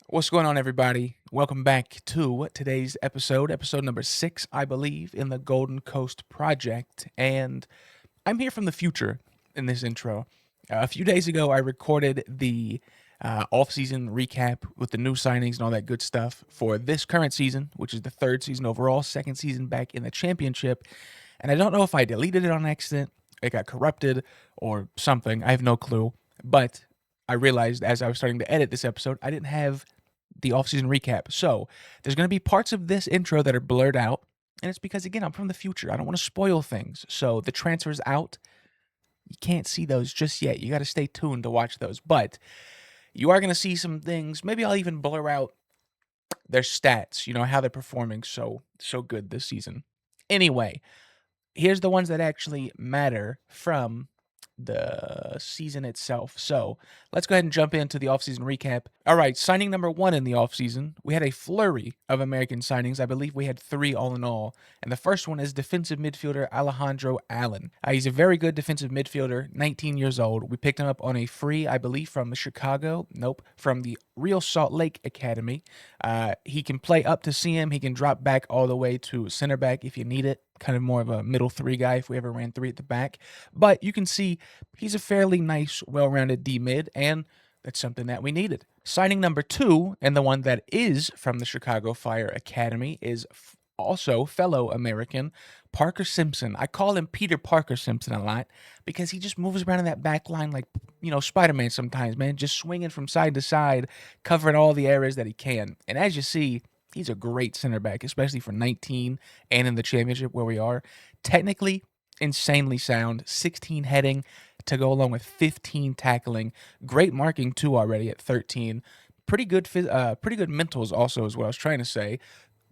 What's going on, everybody? Welcome back to today's episode number 6, I believe, in the Golden Coast Project. And I'm here from the future in this intro. A few days ago, I recorded the off-season recap with the new signings and all that good stuff for this current season, which is the third season overall, second season back in the championship. And I don't know if I deleted it on accident, it got corrupted, or something. I have no clue. But I realized as I was starting to edit this episode, I didn't have the offseason recap. So there's going to be parts of this intro that are blurred out. And it's because, again, I'm from the future. I don't want to spoil things. So the transfers out, you can't see those just yet. You got to stay tuned to watch those. But you are going to see some things. Maybe I'll even blur out their stats, how they're performing so good this season. Anyway, here's the ones that actually matter from the season itself. So let's go ahead and jump into the offseason recap. All right, signing number 1 in the offseason. We had a flurry of American signings. I believe we had 3 all in all. And the first one is defensive midfielder Alejandro Allen. He's a very good defensive midfielder, 19 years old. We picked him up on a free, I believe, from from the Real Salt Lake Academy. He can play up to CM. He can drop back all the way to center back if you need it. Kind of more of a middle 3 guy if we ever ran 3 at the back. But you can see he's a fairly nice, well-rounded D-mid, and that's something that we needed. Signing number 2, and the one that is from the Chicago Fire Academy, is also fellow American Parker Simpson. I call him Peter Parker Simpson a lot because he just moves around in that back line like, Spider-Man sometimes, man, just swinging from side to side, covering all the areas that he can. And as you see, he's a great center back, especially for 19 and in the championship where we are. Technically, insanely sound, 16 heading to go along with 15 tackling. Great marking too already at 13. Pretty good mentals also is what I was trying to say.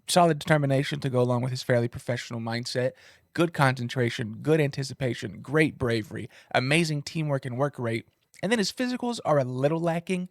Solid determination to go along with his fairly professional mindset. Good concentration, good anticipation, great bravery, amazing teamwork and work rate. And then his physicals are a little lacking.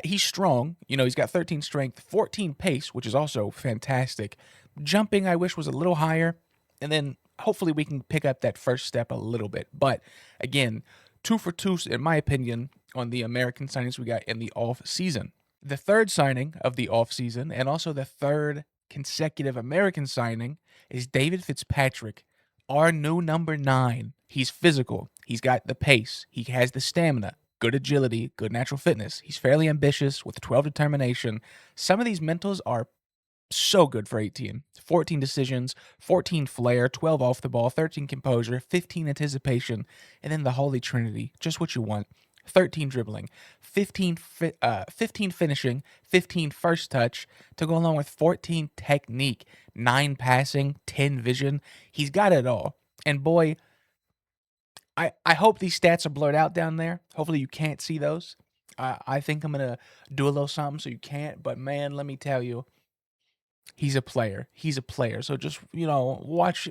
He's strong. He's got 13 strength, 14 pace, which is also fantastic. Jumping, I wish, was a little higher. And then hopefully we can pick up that first step a little bit. But again, 2 for 2, in my opinion, on the American signings we got in the off season. The third signing of the off season, and also the third consecutive American signing, is David Fitzpatrick, our new number 9. He's physical. He's got the pace. He has the stamina, good agility, good natural fitness. He's fairly ambitious with 12 determination. Some of these mentals are so good for 18. 14 decisions, 14 flair, 12 off the ball, 13 composure, 15 anticipation, and then the holy trinity, just what you want. 13 dribbling, 15 finishing, 15 first touch to go along with 14 technique, 9 passing, 10 vision. He's got it all. And boy, I hope these stats are blurred out down there. Hopefully you can't see those. I think I'm going to do a little something so you can't. But man, let me tell you, he's a player. He's a player. So just, watch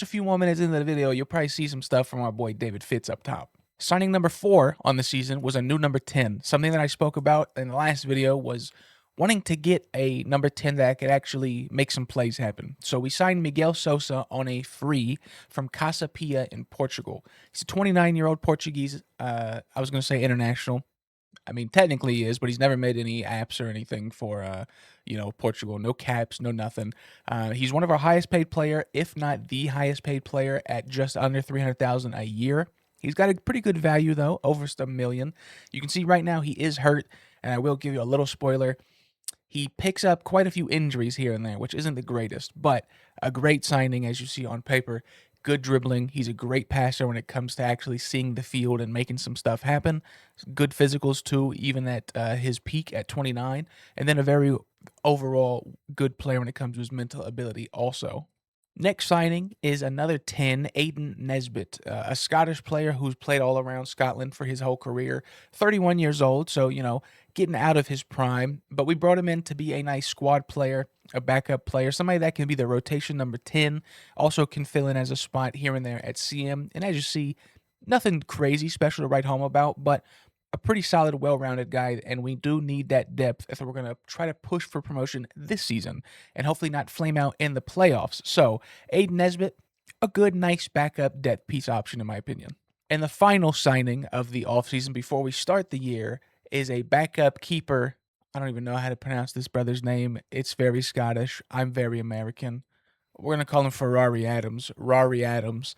a few more minutes into the video. You'll probably see some stuff from our boy David Fitz up top. Signing number 4 on the season was a new number 10. Something that I spoke about in the last video was wanting to get a number 10 that could actually make some plays happen. So we signed Miguel Sosa on a free from Casa Pia in Portugal. He's a 29-year-old Portuguese, I was going to say international. I mean, technically he is, but he's never made any apps or anything for, Portugal. No caps, no nothing. He's one of our highest paid player, if not the highest paid player, at just under $300,000 a year. He's got a pretty good value, though, over $1 million. You can see right now he is hurt, and I will give you a little spoiler. He picks up quite a few injuries here and there, which isn't the greatest, but a great signing, as you see on paper. Good dribbling. He's a great passer when it comes to actually seeing the field and making some stuff happen. Good physicals, too, even at his peak at 29. And then a very overall good player when it comes to his mental ability also. Next signing is another 10, Aiden Nesbitt, a Scottish player who's played all around Scotland for his whole career. 31 years old, so, getting out of his prime. But we brought him in to be a nice squad player, a backup player, somebody that can be the rotation number 10, also can fill in as a spot here and there at CM. And as you see, nothing crazy special to write home about, but a pretty solid, well-rounded guy, and we do need that depth if we're going to try to push for promotion this season and hopefully not flame out in the playoffs. So, Aiden Nesbitt, a good, nice backup depth piece option in my opinion. And the final signing of the offseason before we start the year is a backup keeper I don't even know how to pronounce this brother's name. It's very Scottish. I'm very American. We're gonna call him Ferrari Adams. Rari Adams.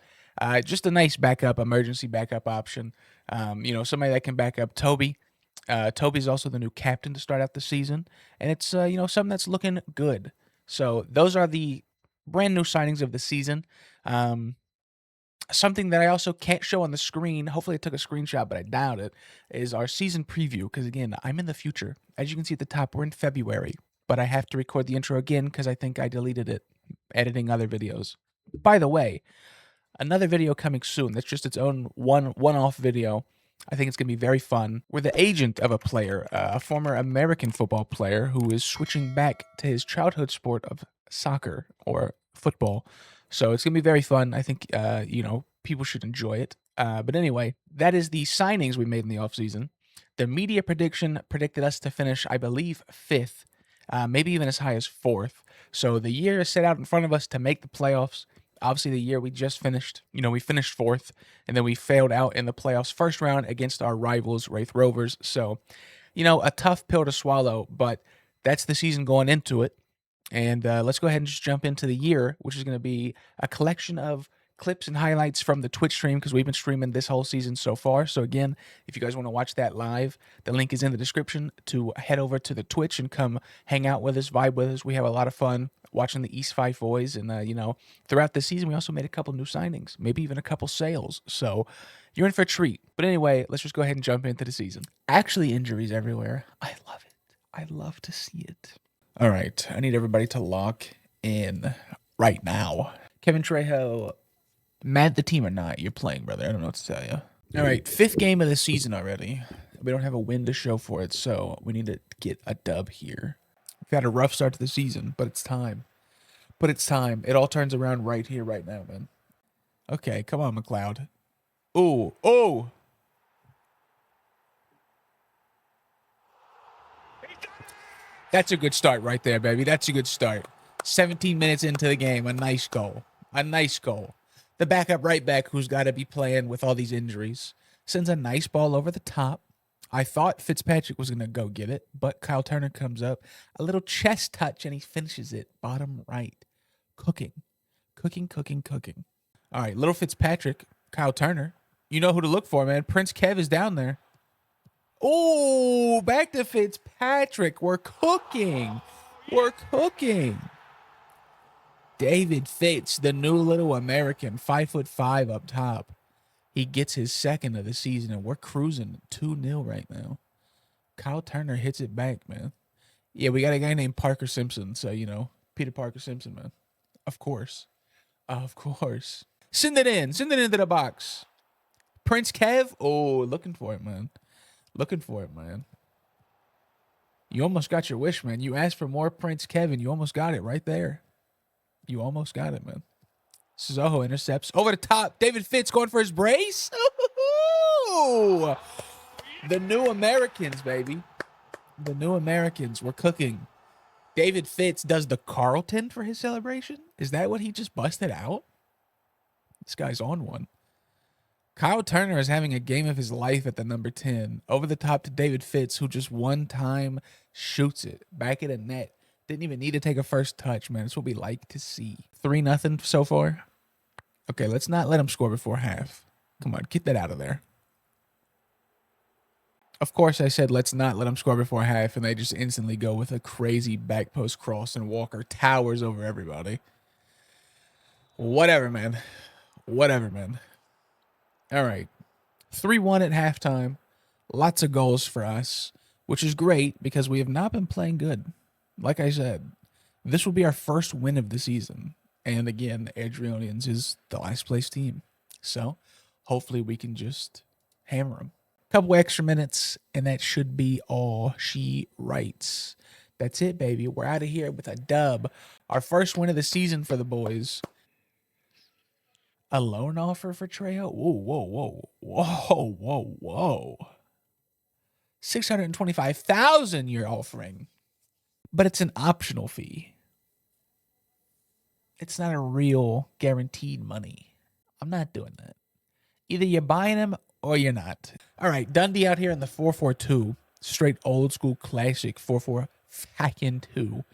Just a nice backup, emergency backup option. Somebody that can back up Toby. Toby's also the new captain to start out the season, and it's something that's looking good. So those are the brand new signings of the season. Um, Something that I also can't show on the screen, hopefully I took a screenshot, but I doubt it, is our season preview. Because again, I'm in the future. As you can see at the top, we're in February, but I have to record the intro again because I think I deleted it editing other videos. By the way, another video coming soon. That's just its own one-off video. I think it's going to be very fun. We're the agent of a player, a former American football player who is switching back to his childhood sport of soccer or football. So it's going to be very fun. I think, people should enjoy it. But anyway, that is the signings we made in the offseason. The media prediction predicted us to finish, I believe, fifth, maybe even as high as fourth. So the year is set out in front of us to make the playoffs. Obviously, the year we just finished, we finished fourth, and then we failed out in the playoffs first round against our rivals, Wraith Rovers. So, a tough pill to swallow, but that's the season going into it. And let's go ahead and just jump into the year, which is going to be a collection of clips and highlights from the Twitch stream because we've been streaming this whole season so far. So again, if you guys want to watch that live, the link is in the description to head over to the Twitch and come hang out with us, vibe with us. We have a lot of fun watching the East Fife boys. And, throughout the season, we also made a couple new signings, maybe even a couple sales. So you're in for a treat. But anyway, let's just go ahead and jump into the season. Actually, injuries everywhere. I love it. I love to see it. All right, I need everybody to lock in right now. Kevin Trejo, mad the team or not, you're playing, brother. I don't know what to tell you. All right, fifth game of the season already. We don't have a win to show for it, so we need to get a dub here. We've had a rough start to the season, but it's time. It all turns around right here, right now, man. Okay, come on, McLeod. Oh! That's a good start right there, baby. That's a good start. 17 minutes into the game, a nice goal. The backup right back, who's got to be playing with all these injuries, sends a nice ball over the top. I thought Fitzpatrick was going to go get it, but Kyle Turner comes up. A little chest touch, and he finishes it bottom right. Cooking. All right, little Fitzpatrick, Kyle Turner. You know who to look for, man. Prince Kev is down there. Oh, back to Fitzpatrick. We're cooking. David Fitz, the new little American, 5'5" up top. He gets his second of the season, and we're cruising 2-0 right now. Kyle Turner hits it back, man. Yeah, we got a guy named Parker Simpson, so, Peter Parker Simpson, man. Of course. Send it into the box. Prince Kev, looking for it, man. You almost got your wish, man. You asked for more Prince Kevin. You almost got it right there. You almost got it, man. Soho intercepts. Over the top. David Fitz going for his brace. Ooh. The new Americans, baby. The new Americans. We're cooking. David Fitz does the Carlton for his celebration? Is that what he just busted out? This guy's on one. Kyle Turner is having a game of his life at the number 10. Over the top to David Fitz, who just one time shoots it back at a net. Didn't even need to take a first touch, man. That's what we like to see. 3-0 so far. Okay, let's not let him score before half. Come on, get that out of there. Of course, I said let's not let him score before half, and they just instantly go with a crazy back post cross, and Walker towers over everybody. Whatever, man. All right. 3-1 at halftime. Lots of goals for us, which is great because we have not been playing good. Like I said, this will be our first win of the season. And again, Adrionians is the last place team. So hopefully we can just hammer them. Couple extra minutes, and that should be all she writes. That's it, baby. We're out of here with a dub. Our first win of the season for the boys. A loan offer for Trejo? Whoa. 625,000 you're offering. But it's an optional fee. It's not a real guaranteed money. I'm not doing that. Either you're buying him or you're not. All right, Dundee out here in the 4-4-2. Straight old school classic 4-4 fucking 2.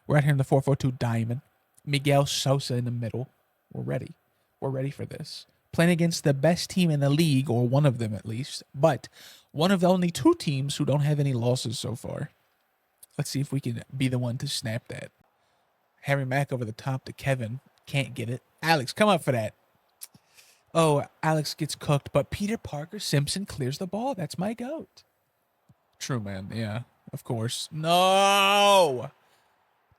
We're out here in the 4-4-2 diamond. Miguel Sosa in the middle. We're ready. We're ready for this. Playing against the best team in the league, or one of them at least, but one of the only 2 teams who don't have any losses so far. Let's see if we can be the one to snap that. Harry Mack over the top to Kevin. Can't get it. Alex, come up for that. Oh, Alex gets cooked, but Peter Parker Simpson clears the ball. That's my goat. True, man. Yeah, of course. No!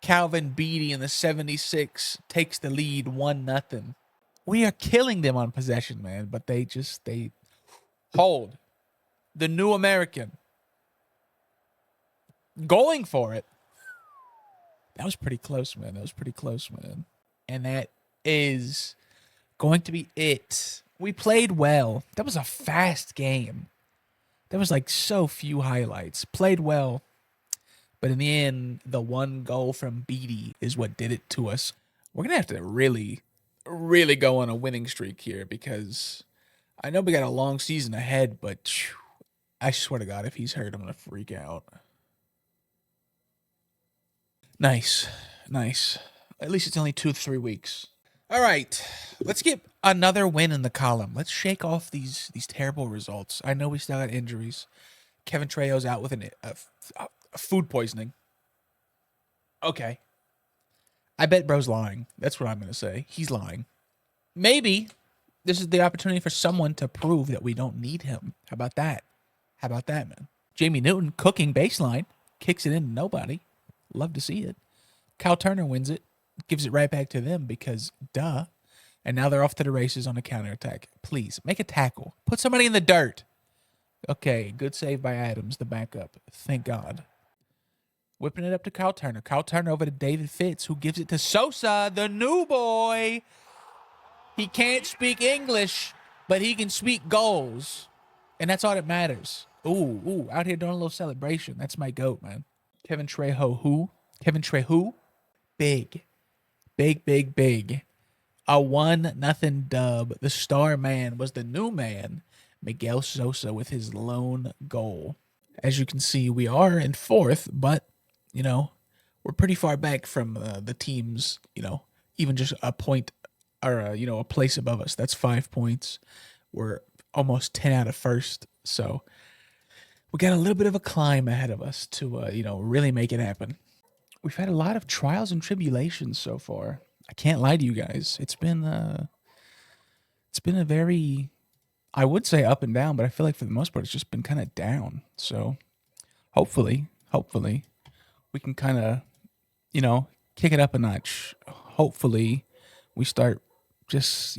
Calvin Beatty in the 76 takes the lead 1-0. We are killing them on possession, man, but they hold. The new American. Going for it. That was pretty close, man. That was pretty close, man. And that is going to be it. We played well. That was a fast game. There was like so few highlights. Played well. But in the end, the one goal from Beatty is what did it to us. We're going to have to really, really go on a winning streak here because I know we got a long season ahead, but I swear to God, if he's hurt, I'm going to freak out. Nice. Nice. At least it's only 2-3 weeks. All right. Let's get another win in the column. Let's shake off these terrible results. I know we still got injuries. Kevin Trejo's out with a food poisoning. Okay. I bet bro's lying. That's what I'm going to say. He's lying. Maybe this is the opportunity for someone to prove that we don't need him. How about that? How about that, man? Jamie Newton cooking baseline. Kicks it into nobody. Love to see it. Kyle Turner wins it. Gives it right back to them because duh. And now they're off to the races on a counterattack. Please, make a tackle. Put somebody in the dirt. Okay, good save by Adams, the backup. Thank God. Whipping it up to Kyle Turner. Kyle Turner over to David Fitz, who gives it to Sosa, the new boy. He can't speak English, but he can speak goals. And that's all that matters. Ooh, out here doing a little celebration. That's my goat, man. Kevin Trejo, who? Kevin Trejo? Big. Big. A 1-0 dub. The star man was the new man, Miguel Sosa, with his lone goal. As you can see, we are in 4th, but, we're pretty far back from the teams, even just a point or, a place above us. That's 5 points. We're almost 10 out of 1st. So we got a little bit of a climb ahead of us to, really make it happen. We've had a lot of trials and tribulations so far. I can't lie to you guys. It's been a very, I would say up and down, but I feel like for the most part, it's just been kind of down. So hopefully we can kind of, kick it up a notch. Hopefully we start just,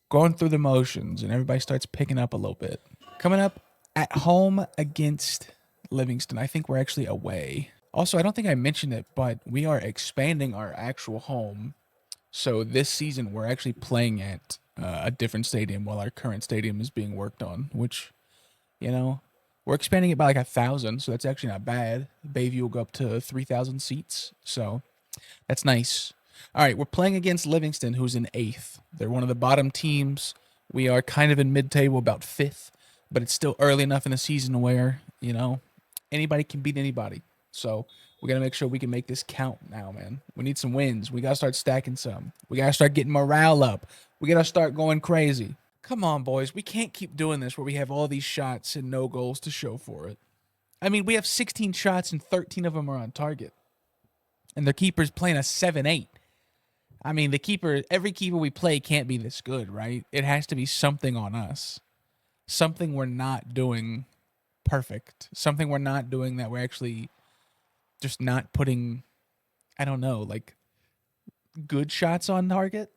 going through the motions and everybody starts picking up a little bit. Coming up at home against Livingston. I think we're actually away. Also, I don't think I mentioned it, but we are expanding our actual home. So this season, we're actually playing at a different stadium while our current stadium is being worked on, which, we're expanding it by like 1,000. So that's actually not bad. Bayview will go up to 3,000 seats. So that's nice. All right, we're playing against Livingston, who's in 8th. They're one of the bottom teams. We are kind of in mid-table, about 5th. But it's still early enough in the season where, anybody can beat anybody. So we got to make sure we can make this count now, man. We need some wins. We got to start stacking some. We got to start getting morale up. We got to start going crazy. Come on, boys. We can't keep doing this where we have all these shots and no goals to show for it. I mean, we have 16 shots and 13 of them are on target. And their keeper's playing a 7-8. I mean, every keeper we play can't be this good, right? It has to be something on us. Something we're not doing perfect. Something we're not doing that we're actually just not putting, I don't know, like good shots on target.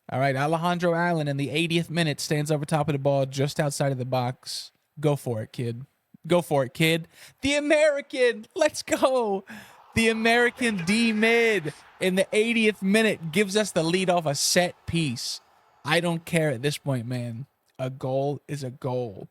All right, Alejandro Allen in the 80th minute stands over top of the ball just outside of the box. Go for it, kid. Go for it, kid. The American. Let's go. The American D-mid in the 80th minute gives us the lead off a set piece. I don't care at this point, man. A goal is a goal.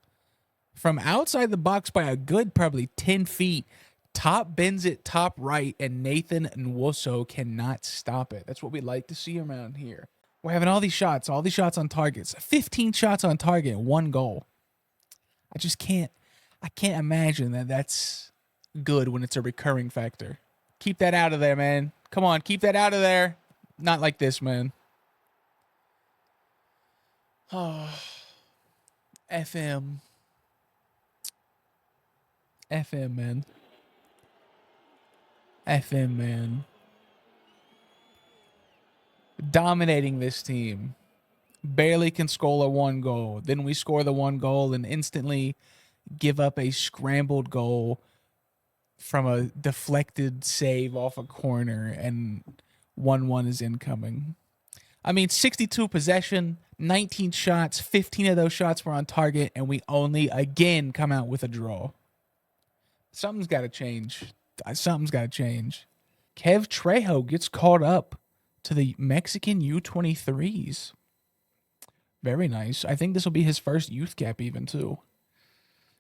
From outside the box by a good probably 10 feet, top bends it top right, and Nathan Nwosu cannot stop it. That's what we like to see around here. We're having all these shots on targets. 15 shots on target, 1 goal. I just can't. I can't imagine that that's good when it's a recurring factor. Keep that out of there, man. Come on, keep that out of there. Not like this, man. Oh, FM. FM, man. FM, man. Dominating this team. Barely can score a one goal. Then we score the one goal and instantly give up a scrambled goal from a deflected save off a corner, and 1-1 is incoming. I mean, 62 possession, 19 shots, 15 of those shots were on target, and we only again come out with a draw. Something's got to change. Something's got to change. Kev Trejo gets called up to the Mexican U23s. Very nice. I think this will be his first youth cap even, too.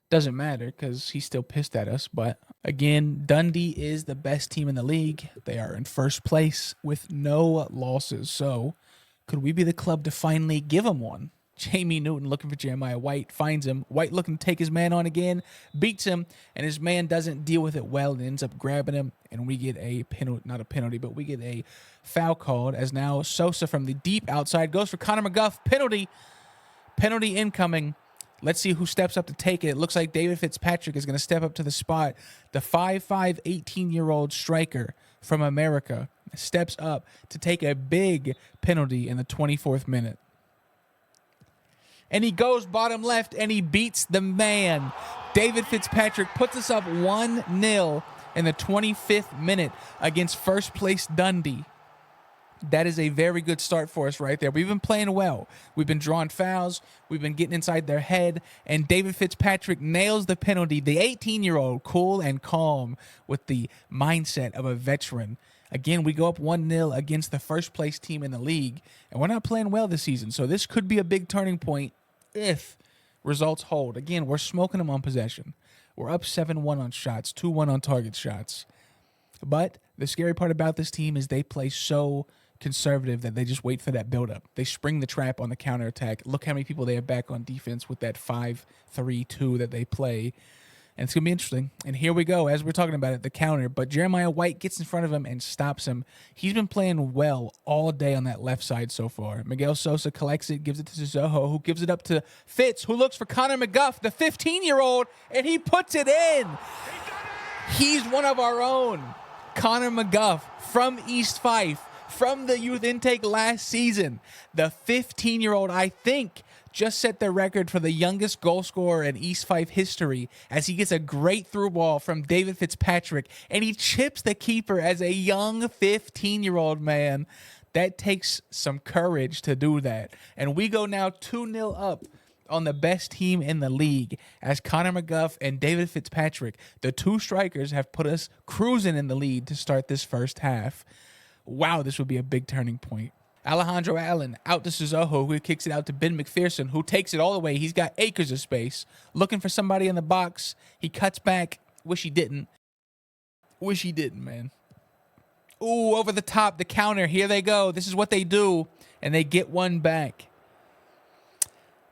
Doesn't matter because he's still pissed at us. But again, Dundee is the best team in the league. They are in first place with no losses. So could we be the club to finally give him one? Jamie Newton looking for Jeremiah White, finds him. White looking to take his man on again, beats him, and his man doesn't deal with it well and ends up grabbing him, and we get a penalty, not a penalty, but we get a foul called as now Sosa from the deep outside goes for Connor McGuff. Penalty incoming. Let's see who steps up to take it. It looks like David Fitzpatrick is going to step up to the spot. The 5'5", 18-year-old striker from America steps up to take a big penalty in the 24th minute. And he goes bottom left, and he beats the man. David Fitzpatrick puts us up 1-0 in the 25th minute against first place Dundee. That is a very good start for us right there. We've been playing well. We've been drawing fouls. We've been getting inside their head. And David Fitzpatrick nails the penalty. The 18-year-old, cool and calm with the mindset of a veteran. Again, we go up 1-0 against the first place team in the league, and we're not playing well this season. So this could be a big turning point if results hold. Again, we're smoking them on possession. We're up 7-1 on shots, 2-1 on target shots. But the scary part about this team is they play so conservative that they just wait for that buildup. They spring the trap on the counterattack. Look how many people they have back on defense with that 5-3-2 that they play. And it's going to be interesting. And here we go, as we're talking about it, the counter. But Jeremiah White gets in front of him and stops him. He's been playing well all day on that left side so far. Miguel Sosa collects it, gives it to Zoho, who gives it up to Fitz, who looks for Connor McGuff, the 15-year-old, and he puts it in. He's one of our own. Connor McGuff from East Fife, from the youth intake last season. The 15-year-old, I think, just set the record for the youngest goal scorer in East Fife history as he gets a great through ball from David Fitzpatrick, and he chips the keeper as a young 15-year-old man. That takes some courage to do that. And we go now 2-0 up on the best team in the league as Connor McGuff and David Fitzpatrick, the two strikers, have put us cruising in the lead to start this first half. Wow, this would be a big turning point. Alejandro Allen out to Suzoho, who kicks it out to Ben McPherson, who takes it all the way. He's got acres of space. Looking for somebody in the box. He cuts back. Wish he didn't. Wish he didn't, man. Ooh, over the top, the counter. Here they go. This is what they do. And they get one back.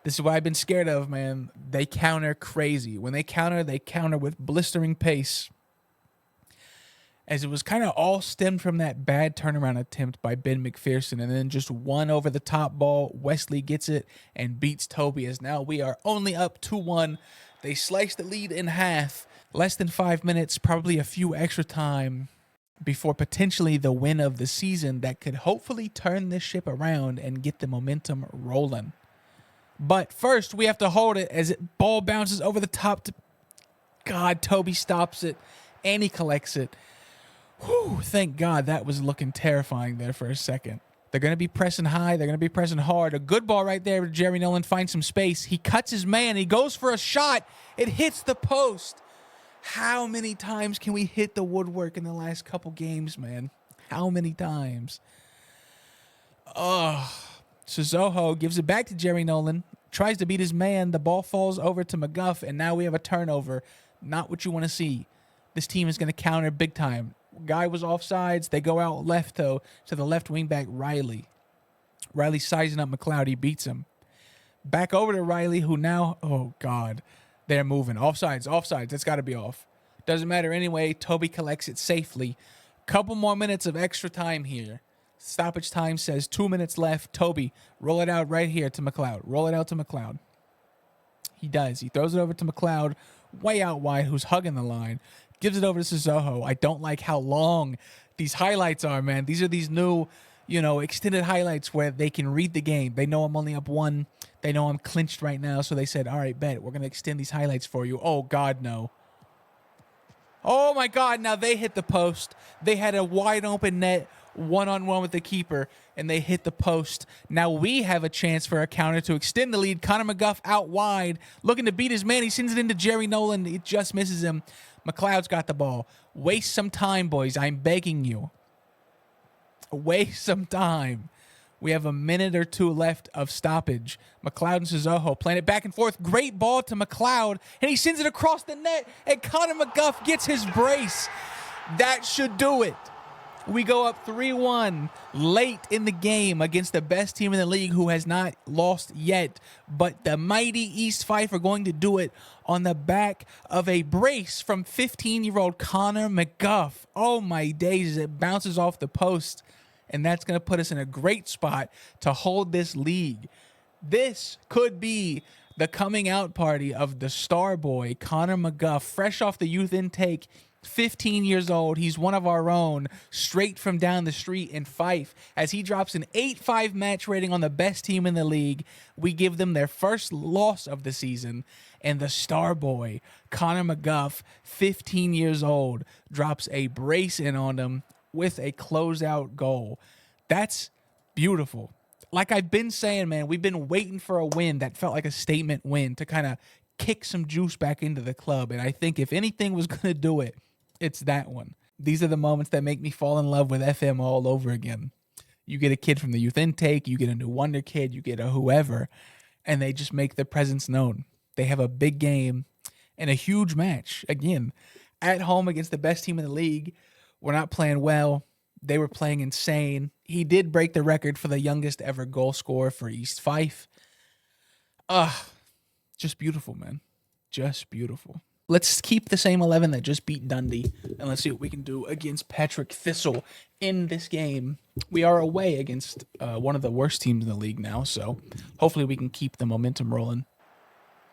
This is what I've been scared of, man. They counter crazy. When they counter with blistering pace. As it was kind of all stemmed from that bad turnaround attempt by Ben McPherson, and then just one over-the-top ball. Wesley gets it and beats Toby, as now we are only up 2-1. They slice the lead in half. Less than 5 minutes, probably a few extra time before potentially the win of the season that could hopefully turn this ship around and get the momentum rolling. But first, we have to hold it as it ball bounces over the top to... God, Toby stops it, and he collects it. Whew, thank God that was looking terrifying there for a second. They're going to be pressing high. They're going to be pressing hard. A good ball right there. Jerry Nolan finds some space. He cuts his man. He goes for a shot. It hits the post. How many times can we hit the woodwork in the last couple games, man? How many times? Suzoho gives it back to Jerry Nolan. Tries to beat his man. The ball falls over to McGuff, and now we have a turnover. Not what you want to see. This team is going to counter big time. Guy was offsides. They go out left, though, to the left wing back, Riley. Riley sizing up McLeod. He beats him. Back over to Riley, who now, oh, God. They're moving. Offsides, offsides. That's got to be off. Doesn't matter anyway. Toby collects it safely. Couple more minutes of extra time here. Stoppage time says 2 minutes left. Toby, roll it out right here to McLeod. Roll it out to McLeod. He does. He throws it over to McLeod, way out wide, who's hugging the line. Gives it over to Sissoko. I don't like how long these highlights are, man. These are these new, extended highlights where they can read the game. They know I'm only up one. They know I'm clinched right now, so they said, all right, bet, we're going to extend these highlights for you. Oh, God, no. Oh, my God, now they hit the post. They had a wide open net, one-on-one with the keeper, and they hit the post. Now we have a chance for a counter to extend the lead. Connor McGuff out wide, looking to beat his man. He sends it into Jerry Nolan. It just misses him. McLeod's got the ball. Waste some time, boys. I'm begging you. Waste some time. We have a minute or two left of stoppage. McLeod and Sissoko playing it back and forth. Great ball to McLeod, and he sends it across the net, and Connor McGuff gets his brace. That should do it. We go up 3-1 late in the game against the best team in the league who has not lost yet. But the mighty East Fife are going to do it on the back of a brace from 15-year-old Connor McGuff. Oh, my days. It bounces off the post, and that's going to put us in a great spot to hold this league. This could be the coming out party of the star boy, Connor McGuff, fresh off the youth intake. 15 years old. He's one of our own, straight from down the street in Fife. As he drops an 8-5 match rating on the best team in the league, we give them their first loss of the season. And the star boy, Connor McGuff, 15 years old, drops a brace in on them with a closeout goal. That's beautiful. Like I've been saying, man, we've been waiting for a win that felt like a statement win to kind of kick some juice back into the club. And I think if anything was going to do it, it's that one. These are the moments that make me fall in love with FM all over again. You get a kid from the youth intake, you get a new wonder kid, you get a whoever, and they just make their presence known. They have a big game and a huge match. Again, at home against the best team in the league. We're not playing well. They were playing insane. He did break the record for the youngest ever goal scorer for East Fife. Just beautiful, man. Just beautiful. Let's keep the same 11 that just beat Dundee, and let's see what we can do against Patrick Thistle in this game. We are away against one of the worst teams in the league now, so hopefully we can keep the momentum rolling.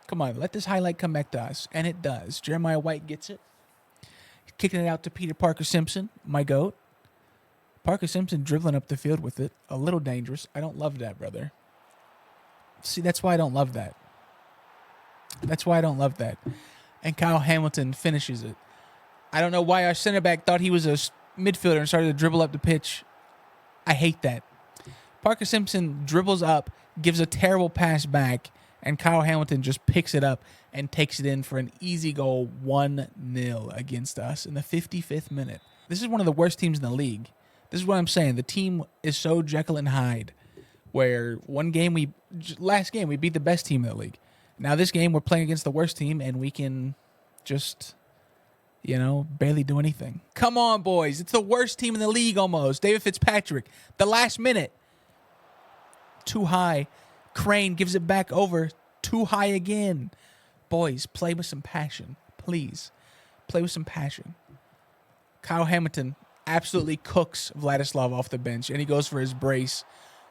Come on, let this highlight come back to us, and it does. Jeremiah White gets it. He's kicking it out to Peter Parker Simpson, my goat. Parker Simpson dribbling up the field with it. A little dangerous. I don't love that, brother. See, that's why I don't love that. That's why I don't love that. And Kyle Hamilton finishes it. I don't know why our center back thought he was a midfielder and started to dribble up the pitch. I hate that. Parker Simpson dribbles up, gives a terrible pass back, and Kyle Hamilton just picks it up and takes it in for an easy goal, 1-0 against us in the 55th minute. This is one of the worst teams in the league. This is what I'm saying. The team is so Jekyll and Hyde, where last game we beat the best team in the league. Now this game we're playing against the worst team, and we can just, barely do anything. Come on, boys. It's the worst team in the league almost. David Fitzpatrick, the last minute. Too high. Crane gives it back over. Too high again. Boys, play with some passion. Please. Play with some passion. Kyle Hamilton absolutely cooks Vladislav off the bench, and he goes for his brace.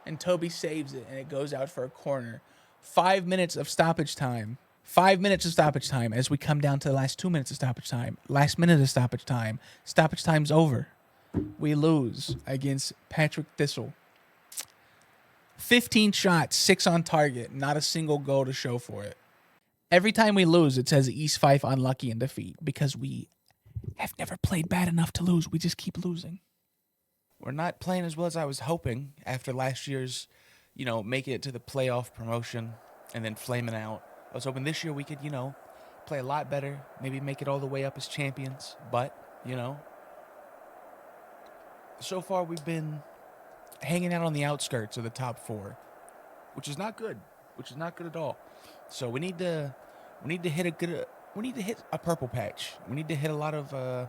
And Toby saves it, and it goes out for a corner. 5 minutes of stoppage time. 5 minutes of stoppage time as we come down to the last 2 minutes of stoppage time. Last minute of stoppage time. Stoppage time's over. We lose against Patrick Thistle. 15 shots, 6 on target. Not a single goal to show for it. Every time we lose, it says East Fife unlucky in defeat because we have never played bad enough to lose. We just keep losing. We're not playing as well as I was hoping after last year's making it to the playoff promotion and then flaming out. I was hoping this year we could, play a lot better, maybe make it all the way up as champions. But, so far we've been hanging out on the outskirts of the top 4, which is not good, at all. So we need to hit a purple patch. We need to hit a lot of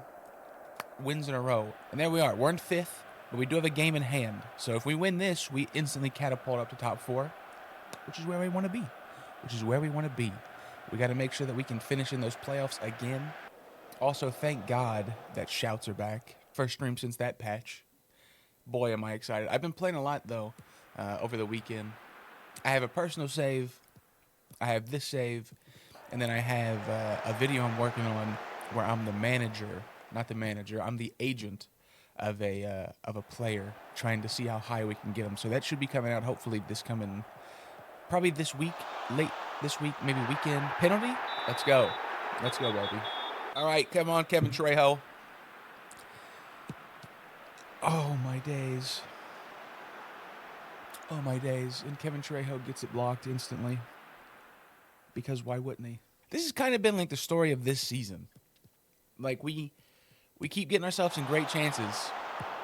wins in a row. And there we are. We're in 5th. But we do have a game in hand. So if we win this, we instantly catapult up to top 4, which is where we want to be. We got to make sure that we can finish in those playoffs again. Also, thank God that shouts are back. First stream since that patch. Boy, am I excited. I've been playing a lot, though, over the weekend. I have a personal save. I have this save. And then I have a video I'm working on where I'm the manager. Not the manager. I'm the agent of a player, trying to see how high we can get him. So that should be coming out hopefully probably this week, late this week, maybe weekend. Penalty? Let's go. Let's go, baby. All right, come on, Kevin Trejo. Oh, my days. Oh, my days. And Kevin Trejo gets it blocked instantly. Because why wouldn't he? This has kind of been like the story of this season. Like, we keep getting ourselves in great chances,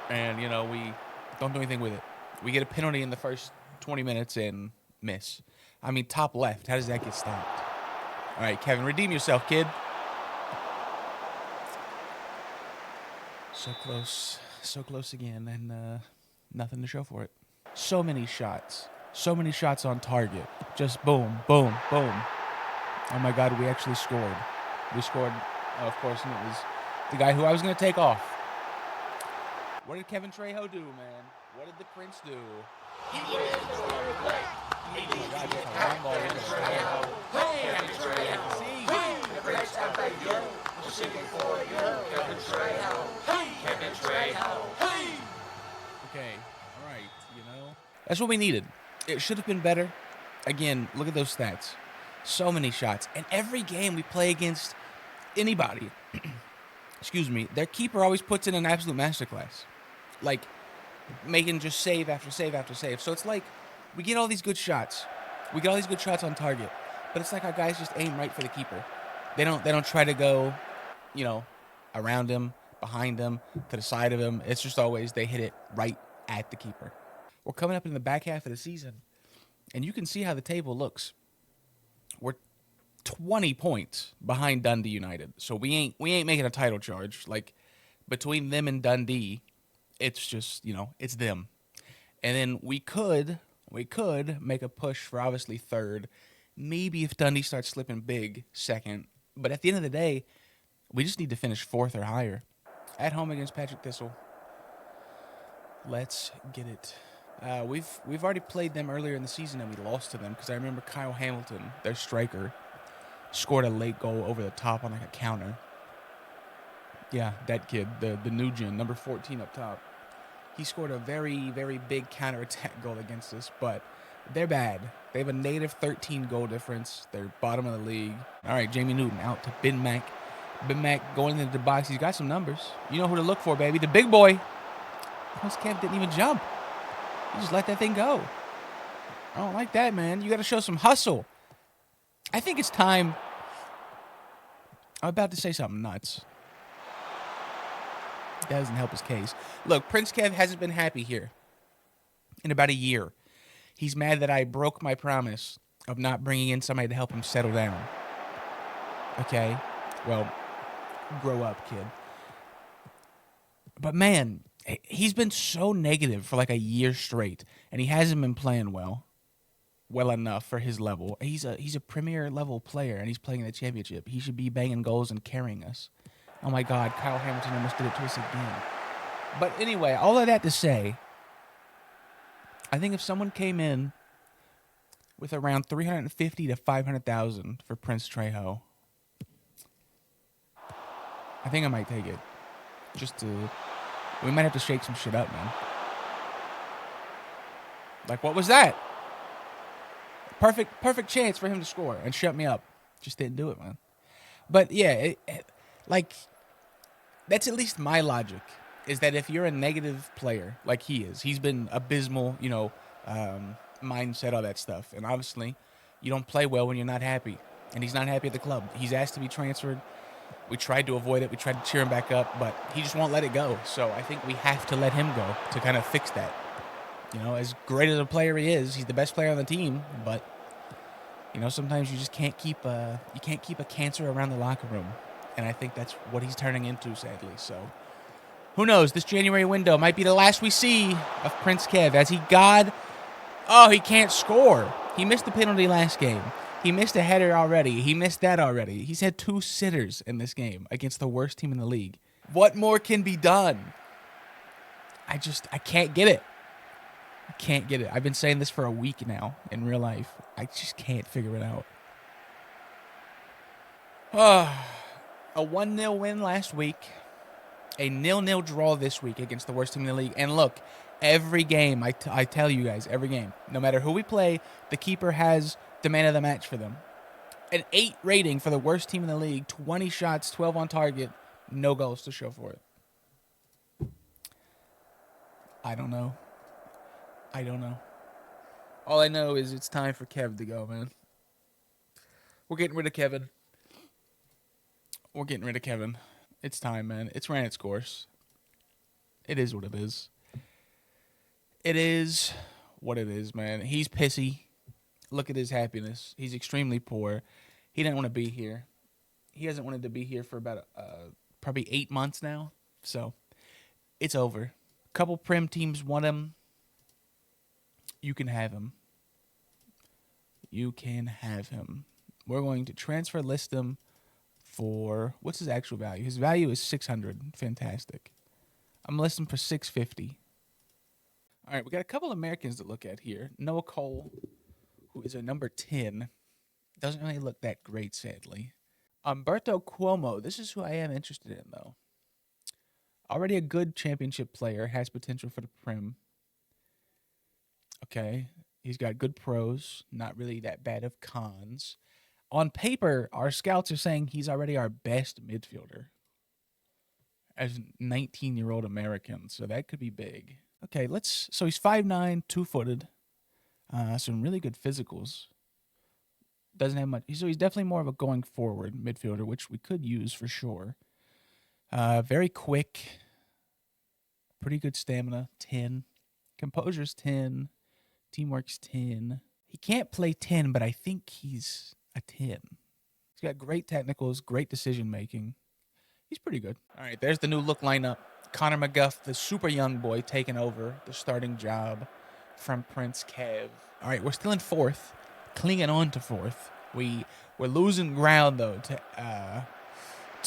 and, you know, we don't do anything with it. We get a penalty in the first 20 minutes and miss. I mean, top left. How does that get stopped? All right, Kevin, redeem yourself, kid. So close again, and nothing to show for it. So many shots on target. Just boom, boom, boom. Oh my God, we actually scored. We scored, of course, and it was the guy who I was going to take off. What did Kevin Trejo do, man? What did the Prince do? Okay, all right, you know. That's what we needed. It should have been better. Again, look at those stats. So many shots. And every game we play against anybody, excuse me, their keeper always puts in an absolute masterclass. Like, making just save after save after save. So it's like, we get all these good shots. We get all these good shots on target. But it's like our guys just aim right for the keeper. They don't try to go, you know, around him, behind him, to the side of him. It's just always they hit it right at the keeper. We're coming up in the back half of the season, and you can see how the table looks. We're 20 points behind Dundee United. So we ain't making a title charge. Like, between them and Dundee, it's just, you know, it's them. And then we could make a push for obviously third. Maybe if Dundee starts slipping big, second. But at the end of the day, we just need to finish fourth or higher. At home against Patrick Thistle. Let's get it. We've already played them earlier in the season and we lost to them because I remember Kyle Hamilton, their striker, scored a late goal over the top on like a counter. Yeah, that kid, the new gen, number 14 up top. He scored a very, very big counterattack goal against us, but they're bad. They have a negative 13 goal difference. They're bottom of the league. All right, Jamie Newton out to Ben Mack. Ben Mack going into the box. He's got some numbers. You know who to look for, baby. The big boy. Prince Kev didn't even jump. He just let that thing go. I don't like that, man. You got to show some hustle. I think it's time. I'm about to say something nuts. That doesn't help his case. Look, Prince Kev hasn't been happy here in about a year. He's mad that I broke my promise of not bringing in somebody to help him settle down. Okay? Well, grow up, kid. But man, he's been so negative for like a year straight, and he hasn't been playing well enough for his level. He's a premier level player, and he's playing in the championship. He should be banging goals and carrying us. Oh my God, Kyle Hamilton almost did it to us again. But anyway, all of that to say, I think if someone came in with around 350 to 500,000 for Prince Trejo, I think I might take it. We might have to shake some shit up, man. Like, what was that? Perfect chance for him to score and shut me up. Just didn't do it, man. But yeah, like, that's at least my logic, is that if you're a negative player like he is, he's been abysmal, you know, mindset, all that stuff. And obviously, you don't play well when you're not happy. And he's not happy at the club. He's asked to be transferred. We tried to avoid it. We tried to cheer him back up, but he just won't let it go. So I think we have to let him go to kind of fix that. You know, as great as a player he is, he's the best player on the team, but you know, sometimes you just can't keep a cancer around the locker room. And I think that's what he's turning into, sadly. So who knows? This January window might be the last we see of Prince Kev as he can't score. He missed the penalty last game. He missed a header already. He missed that already. He's had 2 sitters in this game against the worst team in the league. What more can be done? I can't get it. I can't get it. I've been saying this for a week now in real life. I just can't figure it out. A 1-0 win last week. A 0-0 draw this week against the worst team in the league. And look, every game, I tell you guys, every game, no matter who we play, the keeper has the man of the match for them. An 8 rating for the worst team in the league, 20 shots, 12 on target, no goals to show for it. I don't know. All I know is it's time for Kev to go, man. We're getting rid of Kevin. It's time, man. It's ran its course. It is what it is. It is what it is, man. He's pissy. Look at his happiness. He's extremely poor. He didn't want to be here. He hasn't wanted to be here for about probably 8 months now. So it's over. A couple Prim teams want him. You can have him. We're going to transfer list him for, what's his actual value? His value is 600. Fantastic. I'm listing for 650. All right, we got a couple Americans to look at here. Noah Cole, who is a number 10, doesn't really look that great, sadly. Umberto Cuomo, this is who I am interested in, though. Already a good championship player, has potential for the Prim. Okay, he's got good pros, not really that bad of cons. On paper, our scouts are saying he's already our best midfielder as a 19-year-old American, so that could be big. Okay, so he's 5'9", 2-footed, some really good physicals. Doesn't have much, so he's definitely more of a going forward midfielder, which we could use for sure. Very quick, pretty good stamina, 10. Composure's 10. Teamwork's 10. He can't play 10, but I think he's a 10. He's got great technicals, great decision making. He's pretty good. All right, there's the new look lineup. Connor McGuff, the super young boy, taking over the starting job from Prince Kev. All right, we're still in 4th, clinging on to 4th. We're losing ground, though, to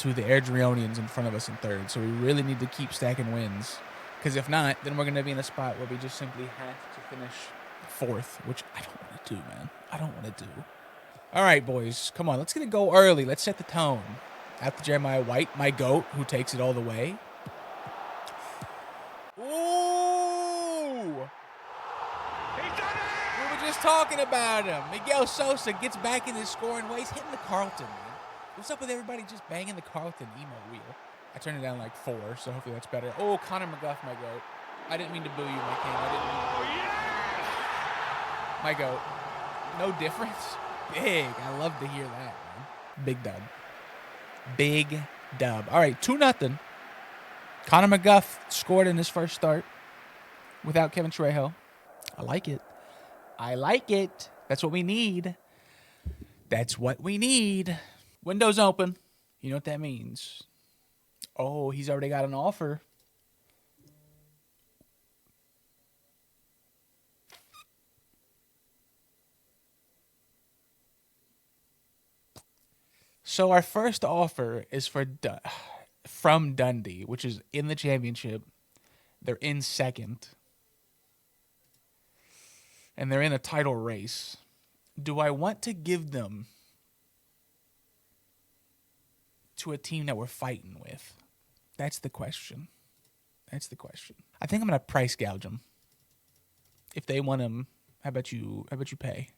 the Airdrionians in front of us in 3rd, so we really need to keep stacking wins. Because if not, then we're going to be in a spot where we just simply have to finish 4th, which I don't want to do, man. I don't want to do. All right, boys, come on. Let's get it go early. Let's set the tone. After Jeremiah White, my GOAT, who takes it all the way. Ooh! He's done it! We were just talking about him. Miguel Sosa gets back in his scoring ways, hitting the Carlton, man. What's up with everybody just banging the Carlton emo wheel? I turned it down like 4, so hopefully that's better. Oh, Connor McGuff, my GOAT. I didn't mean to boo you, my king. I didn't mean to boo you. My GOAT. No difference? Big. I love to hear that, man. Big dub. Big dub. All right, 2-0. Connor McGuff scored in his first start without Kevin Trejo. I like it. That's what we need. Windows open. You know what that means. Oh, he's already got an offer. So our first offer is from Dundee, which is in the championship. They're in 2nd. And they're in a title race. Do I want to give them to a team that we're fighting with? That's the question. I think I'm going to price gouge them. If they want him, how about you pay?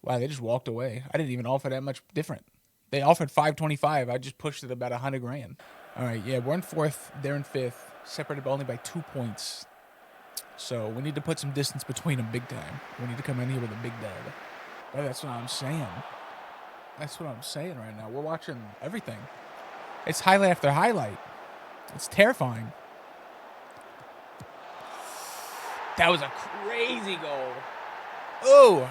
Wow, they just walked away. I didn't even offer that much different. They offered $525. I just pushed it about $100,000. All right, yeah, we're in 4th. They're in 5th. Separated only by 2 points. So we need to put some distance between them big time. We need to come in here with a big dub. Well, that's what I'm saying. Right now. We're watching everything. It's highlight after highlight. It's terrifying. That was a crazy goal. Oh!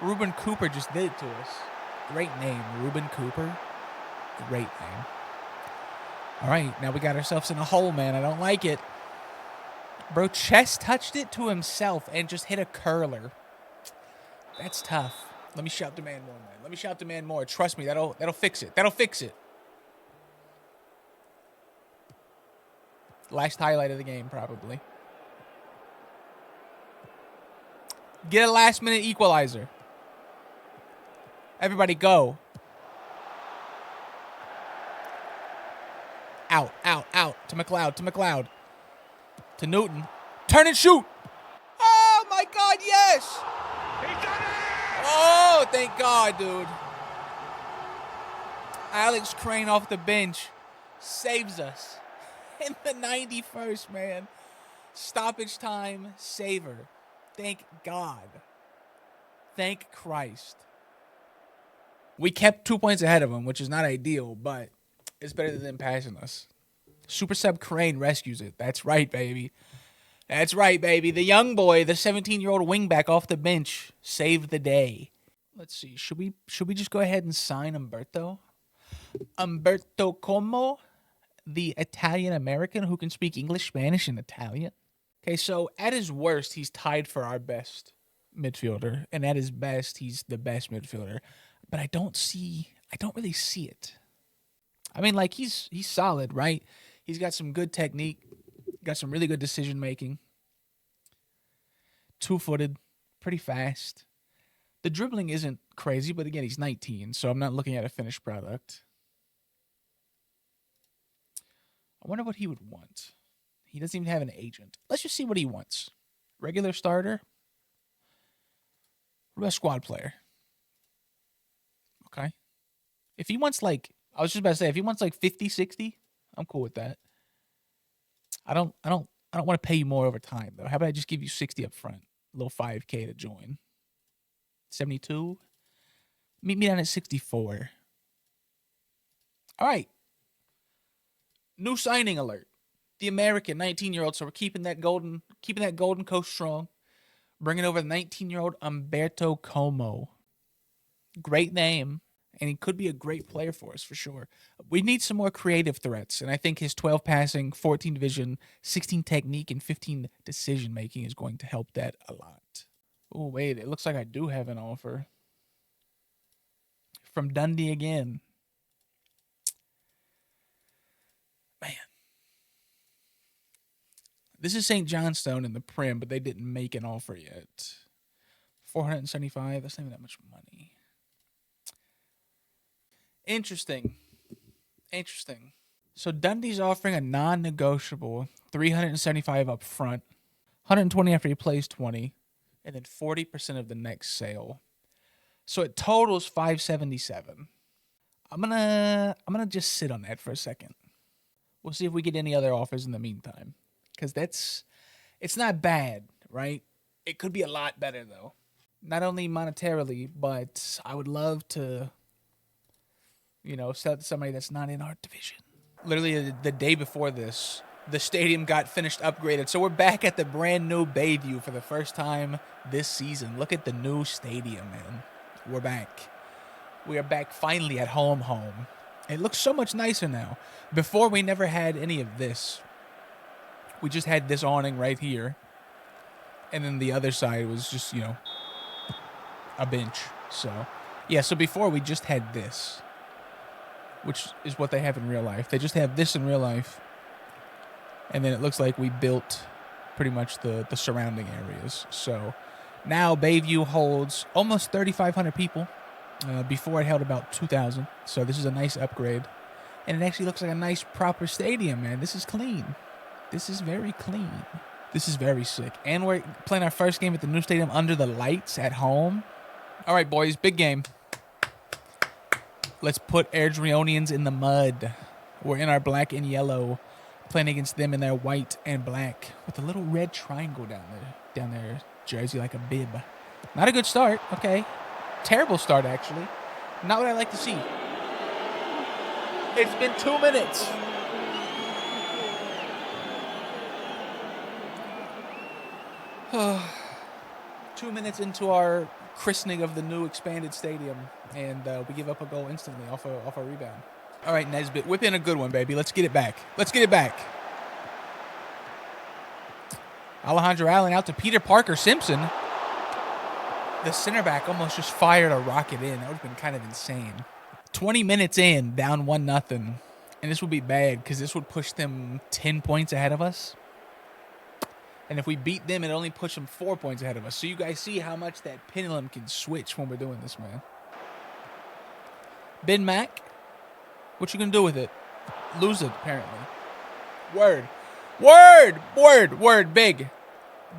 Ruben Cooper just did it to us. Great name, Ruben Cooper. Great name. All right, now we got ourselves in a hole, man. I don't like it. Bro, chest touched it to himself and just hit a curler. That's tough. Let me shout demand more, man. Let me shout demand more. Trust me, that'll fix it. That'll fix it. Last highlight of the game, probably. Get a last-minute equalizer. Everybody go. Out, out, out. To McLeod, to McLeod. To Newton. Turn and shoot. Oh, my God, yes. He's done it! Oh, thank God, dude. Alex Crane off the bench saves us in the 91st, man. Stoppage time saver. Thank God. Thank Christ. We kept 2 points ahead of them, which is not ideal, but it's better than them passing us. Super Sub Crane rescues it. That's right, baby. That's right, baby. The young boy, the 17-year-old wingback off the bench, saved the day. Let's see. Should we just go ahead and sign Umberto? Umberto Como, the Italian-American who can speak English, Spanish, and Italian. Okay, so at his worst, he's tied for our best midfielder, and at his best, he's the best midfielder. But I don't really see it. I mean, like, he's solid, right? He's got some good technique, got some really good decision making. 2-footed, pretty fast. The dribbling isn't crazy, but again, he's 19, so I'm not looking at a finished product. I wonder what he would want. He doesn't even have an agent. Let's just see what he wants. Regular starter? What about squad player? Okay. If he wants like, I was just about to say, if he wants like 50, 60, I'm cool with that. I don't want to pay you more over time though. How about I just give you 60 up front? A little 5K to join. 72? Meet me down at 64. All right. New signing alert. The American 19-year-old. So we're keeping that golden coast strong. Bringing over the 19-year-old Umberto Como. Great name. And he could be a great player for us, for sure. We need some more creative threats. And I think his 12 passing, 14 vision, 16 technique, and 15 decision-making is going to help that a lot. Oh, wait. It looks like I do have an offer. From Dundee again. Man. This is St. Johnstone in the Prem, but they didn't make an offer yet. 475. That's not even that much money. Interesting. So Dundee's offering a non-negotiable 375 up front, 120 after he plays 20, and then 40% of the next sale. So it totals 577. I'm gonna just sit on that for a second. We'll see if we get any other offers in the meantime, because it's not bad, right? It could be a lot better though. Not only monetarily, but I would love to, sell it to somebody that's not in our division. Literally the day before this, the stadium got finished upgraded. So we're back at the brand new Bayview for the first time this season. Look at the new stadium, man. We're back. We are back finally at home. It looks so much nicer now. Before, we never had any of this. We just had this awning right here. And then the other side was just, a bench. So before we just had this, which is what they have in real life. They just have this in real life. And then it looks like we built pretty much the surrounding areas. So now Bayview holds almost 3,500 people. Before it held about 2,000. So this is a nice upgrade. And it actually looks like a nice proper stadium, man. This is clean. This is very clean. This is very sick. And we're playing our first game at the new stadium under the lights at home. All right, boys, big game. Let's put Airdrieonians in the mud. We're in our black and yellow, playing against them in their white and black with a little red triangle down their jersey like a bib. Not a good start. Okay. Terrible start, actually. Not what I like to see. It's been 2 minutes. Two minutes into our christening of the new expanded stadium, and we give up a goal instantly off a rebound. All right, Nesbitt, whip in a good one, baby. Let's get it back. Alejandro Allen out to Peter Parker Simpson. The center back almost just fired a rocket in. That would have been kind of insane. 20 minutes in, down 1-0. And this would be bad because this would push them 10 points ahead of us. And if we beat them, it only pushed them 4 points ahead of us. So you guys see how much that pendulum can switch when we're doing this, man. Ben Mac, what you gonna do with it? Lose it, apparently. Word. Word! Word! Word! Big.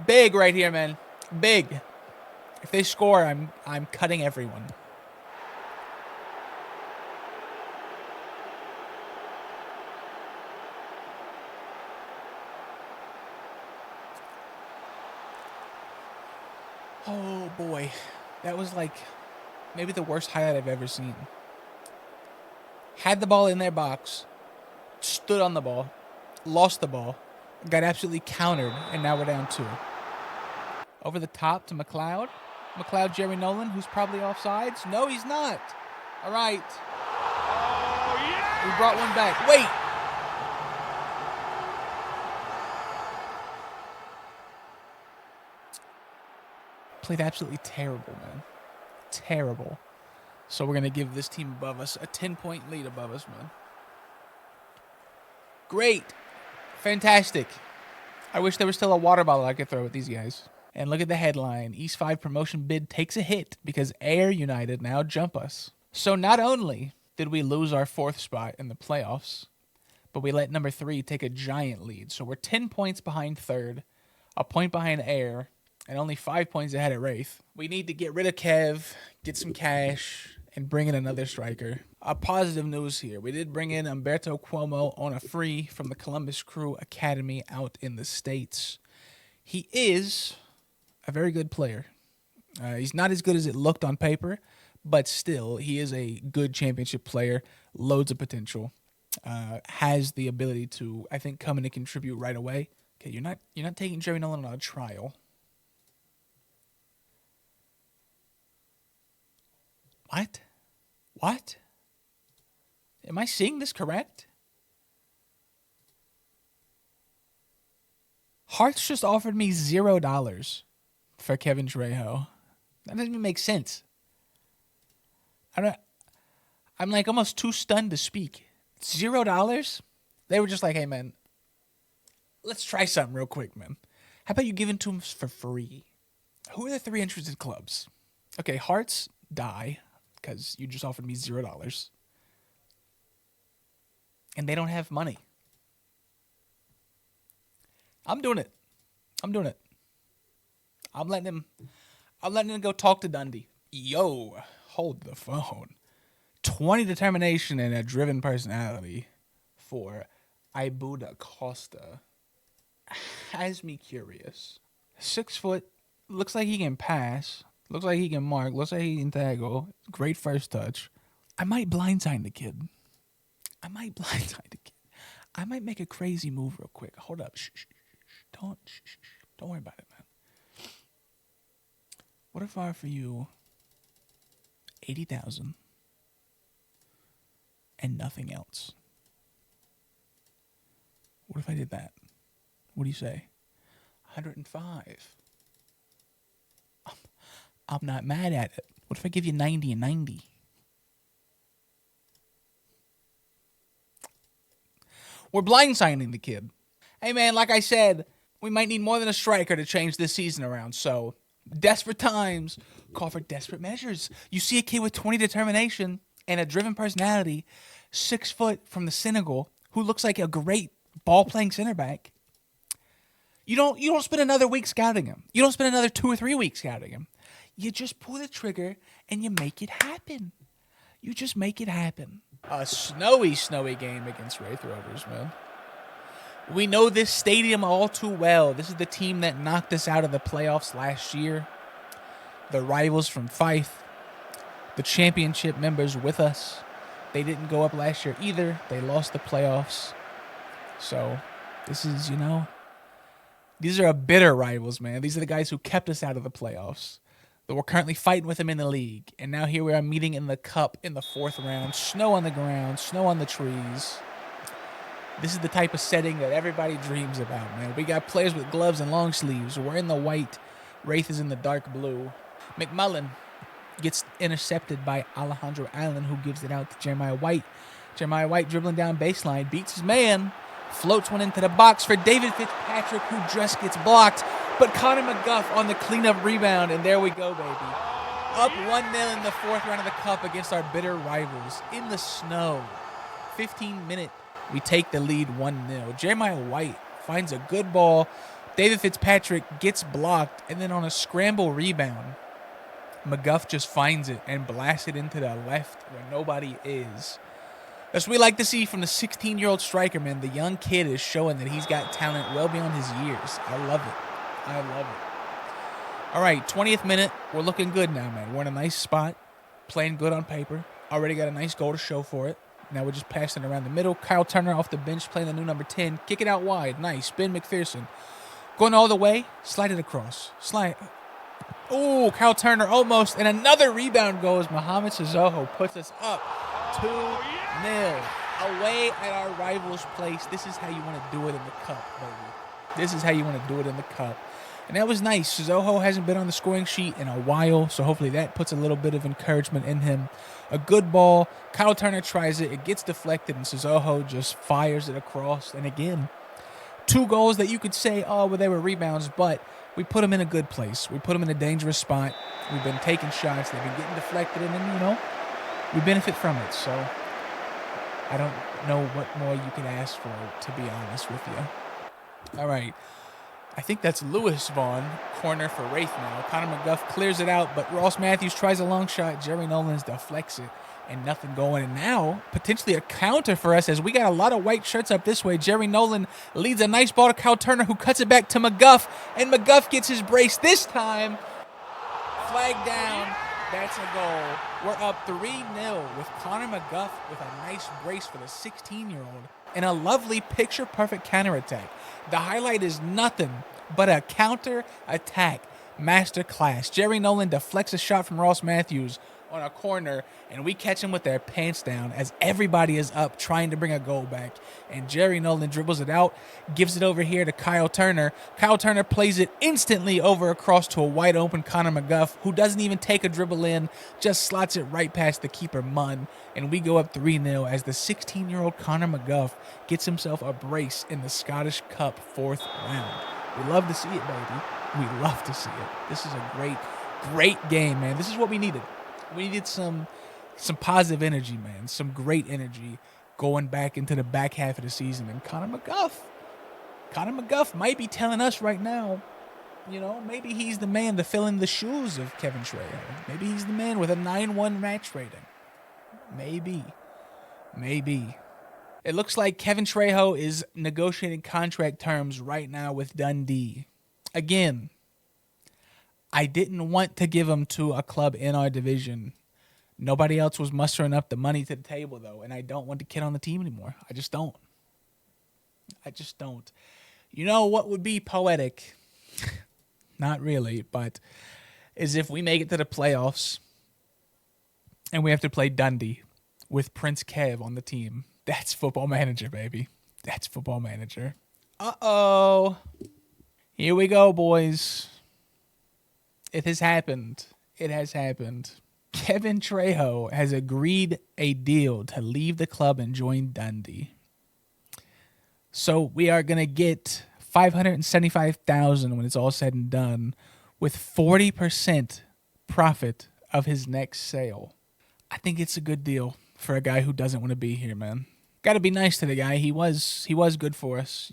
Big right here, man. Big. If they score, I'm cutting everyone. Oh, boy. That was like maybe the worst highlight I've ever seen. Had the ball in their box, stood on the ball, lost the ball, got absolutely countered, and now we're down 2. Over the top to McLeod. McLeod, Jerry Nolan, who's probably offsides. No, he's not. All right. Oh, yeah! We brought one back. Wait. Played absolutely terrible, man. Terrible. So we're going to give this team above us a 10-point lead above us, man. Great. Fantastic. I wish there was still a water bottle I could throw at these guys. And look at the headline. East 5 promotion bid takes a hit because Air United now jump us. So not only did we lose our 4th spot in the playoffs, but we let number 3 take a giant lead. So we're 10 points behind 3rd, a point behind Air, and only 5 points ahead at Wraith. We need to get rid of Kev, get some cash, and bring in another striker. Positive news here. We did bring in Umberto Cuomo on a free from the Columbus Crew Academy out in the States. He is a very good player. He's not as good as it looked on paper, but still, he is a good championship player, loads of potential, has the ability to, I think, come in and contribute right away. Okay, you're not taking Jerry Nolan on a trial. What? What? Am I seeing this correct? Hearts just offered me $0 for Kevin Trejo. That doesn't even make sense. I'm like almost too stunned to speak. $0? They were just like, hey, man, let's try something real quick, man. How about you give it to them for free? Who are the 3 interested clubs? Okay, Hearts, die, because you just offered me $0. And they don't have money. I'm doing it. I'm letting him go talk to Dundee. Yo, hold the phone. 20 determination and a driven personality for Ibuda Costa has me curious. 6 foot, looks like he can pass, looks like he can mark, looks like he can tackle. Great first touch. I might blindside the kid. I might make a crazy move real quick. Hold up. Don't worry about it, man. What if I offer you 80,000 and nothing else? What if I did that? What do you say? 105. I'm not mad at it. What if I give you 90 and 90? We're blindsiding the kid. Hey, man, like I said, we might need more than a striker to change this season around. So, desperate times call for desperate measures. You see a kid with 20 determination and a driven personality, 6 foot from the Senegal, who looks like a great ball-playing center back. You don't spend another week scouting him. You don't spend another 2 or 3 weeks scouting him. You just pull the trigger and you make it happen. You just make it happen. A snowy game against Wraith Rovers, man. We know this stadium all too well. This is the team that knocked us out of the playoffs last year. The rivals from Fife. The championship members with us. They didn't go up last year either. They lost the playoffs. So, this is, these are a bitter rivals, man. These are the guys who kept us out of the playoffs. That we're currently fighting with them in the league. And now here we are meeting in the cup in the 4th round. Snow on the ground, snow on the trees. This is the type of setting that everybody dreams about, man. We got players with gloves and long sleeves. We're in the white. Wraith is in the dark blue. McMullen gets intercepted by Alejandro Allen, who gives it out to Jeremiah White. Jeremiah White dribbling down baseline, beats his man, floats one into the box for David Fitzpatrick, who just gets blocked. But Connor McGuff on the cleanup rebound, and there we go, baby. Up 1-0 in the fourth round of the Cup against our bitter rivals in the snow. 15-minute, we take the lead 1-0. Jeremiah White finds a good ball. David Fitzpatrick gets blocked, and then on a scramble rebound, McGuff just finds it and blasts it into the left where nobody is. That's what we like to see from the 16-year-old striker, man. The young kid is showing that he's got talent well beyond his years. I love it. I love it. All right, 20th minute. We're looking good now, man. We're in a nice spot, playing good on paper. Already got a nice goal to show for it. Now we're just passing around the middle. Kyle Turner off the bench playing the new number 10. Kick it out wide. Nice. Ben McPherson. Going all the way. Slide it across. Slide. Oh, Kyle Turner almost. And another rebound goes. Mohamed Sissoko puts us up 2-0. Away at our rival's place. This is how you want to do it in the Cup, baby. This is how you want to do it in the Cup. And that was nice. Sissoko hasn't been on the scoring sheet in a while, so hopefully that puts a little bit of encouragement in him. A good ball. Kyle Turner tries it. It gets deflected, and Sissoko just fires it across. And again, 2 goals that you could say, oh, well, they were rebounds, but we put them in a good place. We put them in a dangerous spot. We've been taking shots. They've been getting deflected, and then, we benefit from it. So I don't know what more you can ask for, to be honest with you. All right. I think that's Lewis Vaughn, corner for Wraith now. Connor McGuff clears it out, but Ross Matthews tries a long shot. Jerry Nolan's deflects it, and nothing going. And now, potentially a counter for us as we got a lot of white shirts up this way. Jerry Nolan leads a nice ball to Kyle Turner, who cuts it back to McGuff, and McGuff gets his brace this time. Flag down. That's a goal. We're up 3-0 with Connor McGuff with a nice brace for the 16-year-old and a lovely picture-perfect counterattack. The highlight is nothing but a counter-attack masterclass. Jerry Nolan deflects a shot from Ross Matthews on a corner, and we catch him with their pants down as everybody is up trying to bring a goal back. And Jerry Nolan dribbles it out, gives it over here to Kyle Turner. Kyle Turner plays it instantly over across to a wide open Connor McGuff, who doesn't even take a dribble in, just slots it right past the keeper Munn. And we go up 3-0 as the 16-year-old Connor McGuff gets himself a brace in the Scottish Cup 4th round. We love to see it, baby. We love to see it. This is a great, great game, man. This is what we needed. We needed some positive energy, man. Some great energy going back into the back half of the season. And Connor McGuff might be telling us right now, maybe he's the man to fill in the shoes of Kevin Trejo. Maybe he's the man with a 9-1 match rating. Maybe. It looks like Kevin Trejo is negotiating contract terms right now with Dundee. Again, I didn't want to give him to a club in our division. Nobody else was mustering up the money to the table, though, and I don't want the kid on the team anymore. I just don't. You know what would be poetic? Not really, but is if we make it to the playoffs and we have to play Dundee with Prince Kev on the team. That's Football Manager, baby. That's Football Manager. Uh-oh. Here we go, boys. It has happened. Kevin Trejo has agreed a deal to leave the club and join Dundee. So we are going to get $575,000 when it's all said and done, with 40% profit of his next sale. I think it's a good deal for a guy who doesn't want to be here, man. Got to be nice to the guy. He was good for us,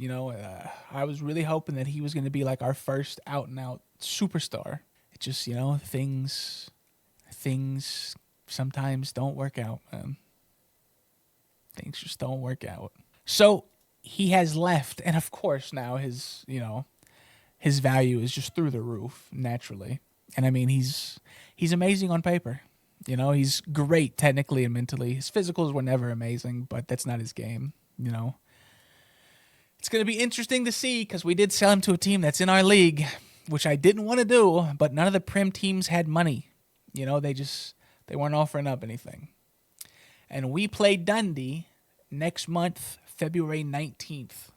I was really hoping that he was going to be like our first out and out superstar. It just, things sometimes don't work out, man. Things just don't work out. So he has left, and of course now his value is just through the roof naturally. And I mean, he's amazing on paper. He's great technically and mentally. His physicals were never amazing, but that's not his game. It's going to be interesting to see because we did sell him to a team that's in our league, which I didn't want to do, but none of the Prem teams had money. They weren't offering up anything. And we play Dundee next month, February 19th.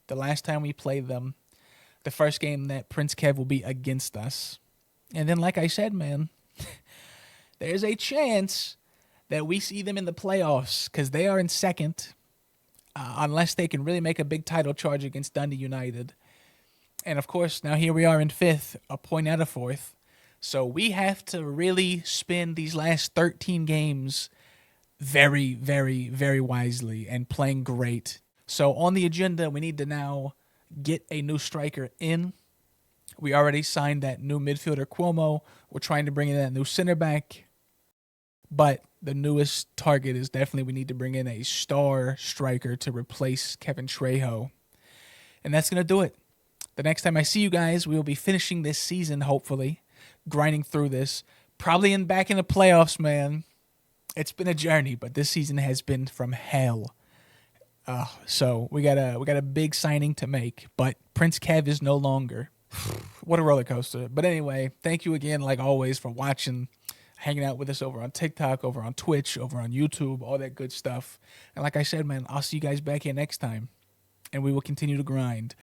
The last time we played them, the first game that Prince Kev will be against us. And then, like I said, man, there's a chance that we see them in the playoffs because they are in second, unless they can really make a big title charge against Dundee United. And of course, now here we are in fifth, a point out of fourth. So we have to really spend these last 13 games very, very, very wisely and playing great. So on the agenda, we need to now get a new striker in. We already signed that new midfielder Cuomo. We're trying to bring in that new center back. But the newest target is definitely we need to bring in a star striker to replace Kevin Trejo. And that's going to do it. The next time I see you guys, we will be finishing this season, hopefully, grinding through this. Probably back in the playoffs, man. It's been a journey, but this season has been from hell. So we got a big signing to make, but Prince Kev is no longer. What a roller coaster. But anyway, thank you again, like always, for watching, hanging out with us over on TikTok, over on Twitch, over on YouTube, all that good stuff. And like I said, man, I'll see you guys back here next time, and we will continue to grind.